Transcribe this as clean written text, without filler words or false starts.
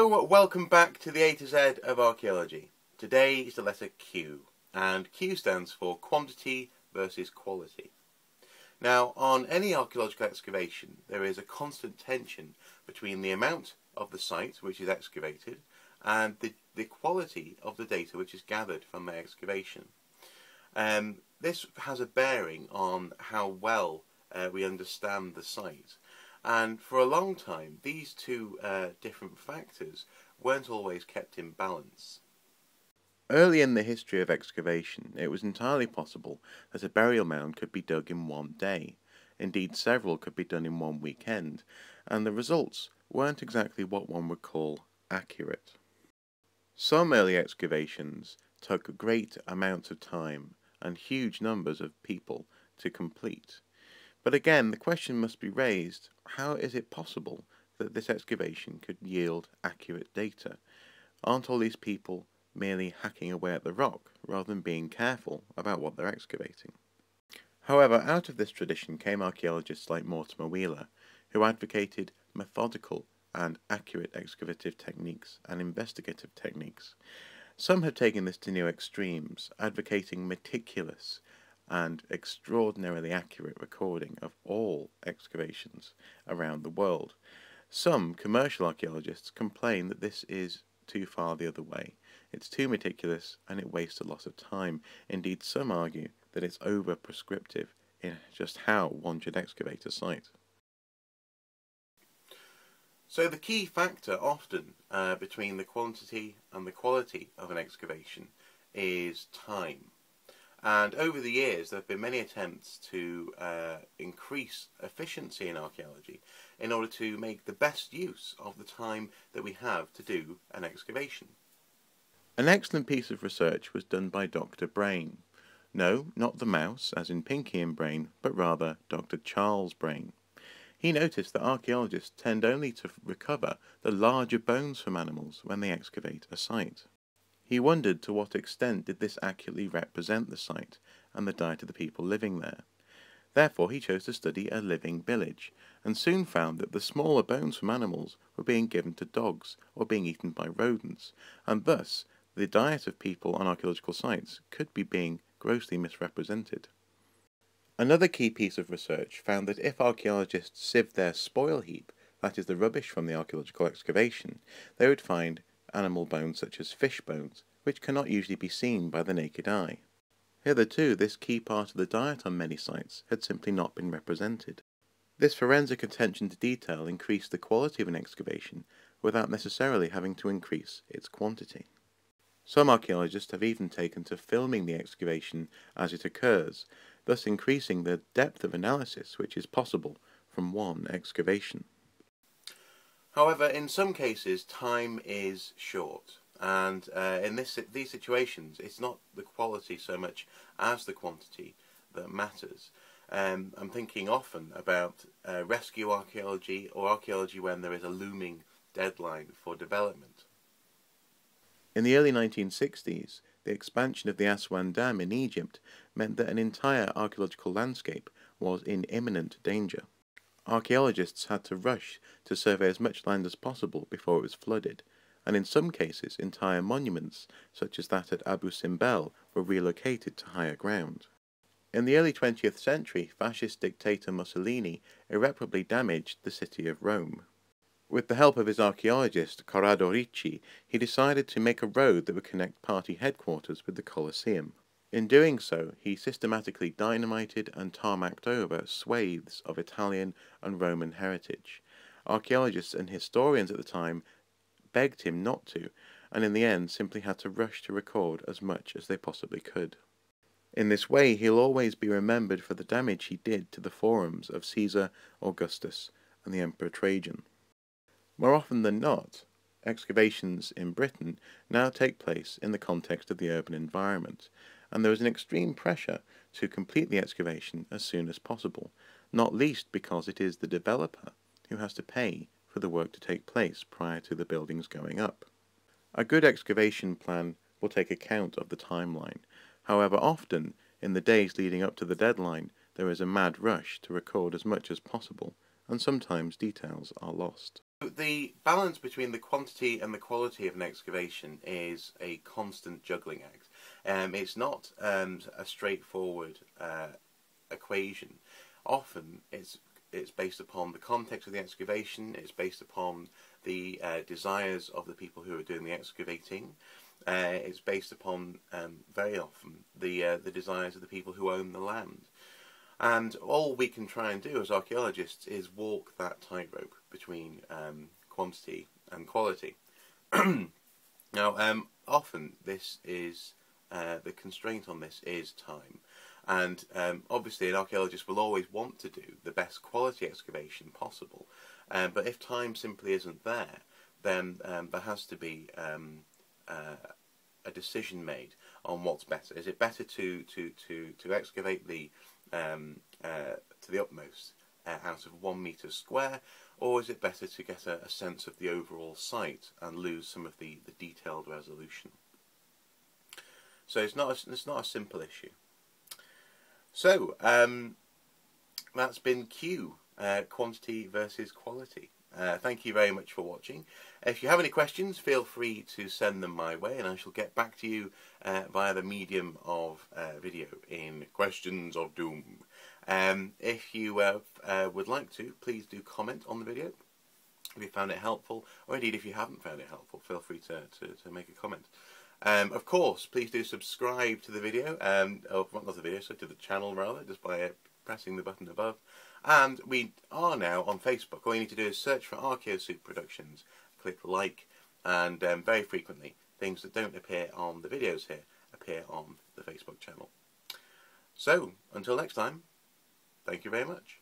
So, welcome back to the A to Z of Archaeology. Today is the letter Q, and Q stands for quantity versus quality. Now, on any archaeological excavation, there is a constant tension between the amount of the site which is excavated and the quality of the data which is gathered from the excavation. This has a bearing on how well we understand the site. And for a long time, these two different factors weren't always kept in balance. Early in the history of excavation, it was entirely possible that a burial mound could be dug in one day. Indeed, several could be done in one weekend, and the results weren't exactly what one would call accurate. Some early excavations took great amounts of time and huge numbers of people to complete. But again, the question must be raised, how is it possible that this excavation could yield accurate data? Aren't all these people merely hacking away at the rock, rather than being careful about what they're excavating? However, out of this tradition came archaeologists like Mortimer Wheeler, who advocated methodical and accurate excavative techniques and investigative techniques. Some have taken this to new extremes, advocating meticulous and extraordinarily accurate recording of all excavations around the world. Some commercial archaeologists complain that this is too far the other way. It's too meticulous and it wastes a lot of time. Indeed, some argue that it's over-prescriptive in just how one should excavate a site. So the key factor often between the quantity and the quality of an excavation is time. And over the years there have been many attempts to increase efficiency in archaeology in order to make the best use of the time that we have to do an excavation. An excellent piece of research was done by Dr. Brain. No, not the mouse, as in Pinky and Brain, but rather Dr. Charles Brain. He noticed that archaeologists tend only to recover the larger bones from animals when they excavate a site. He wondered to what extent did this accurately represent the site and the diet of the people living there. Therefore he chose to study a living village, and soon found that the smaller bones from animals were being given to dogs or being eaten by rodents, and thus the diet of people on archaeological sites could be being grossly misrepresented. Another key piece of research found that if archaeologists sieved their spoil heap, that is the rubbish from the archaeological excavation, they would find animal bones such as fish bones, which cannot usually be seen by the naked eye. Hitherto, this key part of the diet on many sites had simply not been represented. This forensic attention to detail increased the quality of an excavation without necessarily having to increase its quantity. Some archaeologists have even taken to filming the excavation as it occurs, thus increasing the depth of analysis which is possible from one excavation. However, in some cases, time is short, and in these situations, it's not the quality so much as the quantity that matters. I'm thinking often about rescue archaeology or archaeology when there is a looming deadline for development. In the early 1960s, the expansion of the Aswan Dam in Egypt meant that an entire archaeological landscape was in imminent danger. Archaeologists had to rush to survey as much land as possible before it was flooded, and in some cases entire monuments, such as that at Abu Simbel, were relocated to higher ground. In the early 20th century, fascist dictator Mussolini irreparably damaged the city of Rome. With the help of his archaeologist Corrado Ricci, he decided to make a road that would connect party headquarters with the Colosseum. In doing so, he systematically dynamited and tarmacked over swathes of Italian and Roman heritage. Archaeologists and historians at the time begged him not to, and in the end simply had to rush to record as much as they possibly could. In this way, he'll always be remembered for the damage he did to the forums of Caesar, Augustus, and the Emperor Trajan. More often than not, excavations in Britain now take place in the context of the urban environment, and there is an extreme pressure to complete the excavation as soon as possible, not least because it is the developer who has to pay for the work to take place prior to the buildings going up. A good excavation plan will take account of the timeline. However, often, in the days leading up to the deadline, there is a mad rush to record as much as possible, and sometimes details are lost. The balance between the quantity and the quality of an excavation is a constant juggling act. It's not a straightforward equation. Often it's based upon the context of the excavation, it's based upon the desires of the people who are doing the excavating, it's based upon, very often, the desires of the people who own the land. And all we can try and do as archaeologists is walk that tightrope between quantity and quality. Now, often this is, the constraint on this is time. And obviously an archaeologist will always want to do the best quality excavation possible. But if time simply isn't there, then there has to be a decision made on what's better. Is it better to excavate the to the utmost out of 1 metre square, or is it better to get a sense of the overall site and lose some of the detailed resolution? So it's not a simple issue. So that's been Q, quantity versus quality. Thank you very much for watching. If you have any questions, feel free to send them my way, and I shall get back to you via the medium of video in Questions of Doom. If you would like to, please do comment on the video if you found it helpful, or indeed if you haven't found it helpful, feel free to make a comment. Of course, please do subscribe to the video, or not the video, so to the channel rather, just by pressing the button above. And we are now on Facebook. All you need to do is search for Archaeosoup Productions, click like, and very frequently things that don't appear on the videos here appear on the Facebook channel. So, until next time, thank you very much.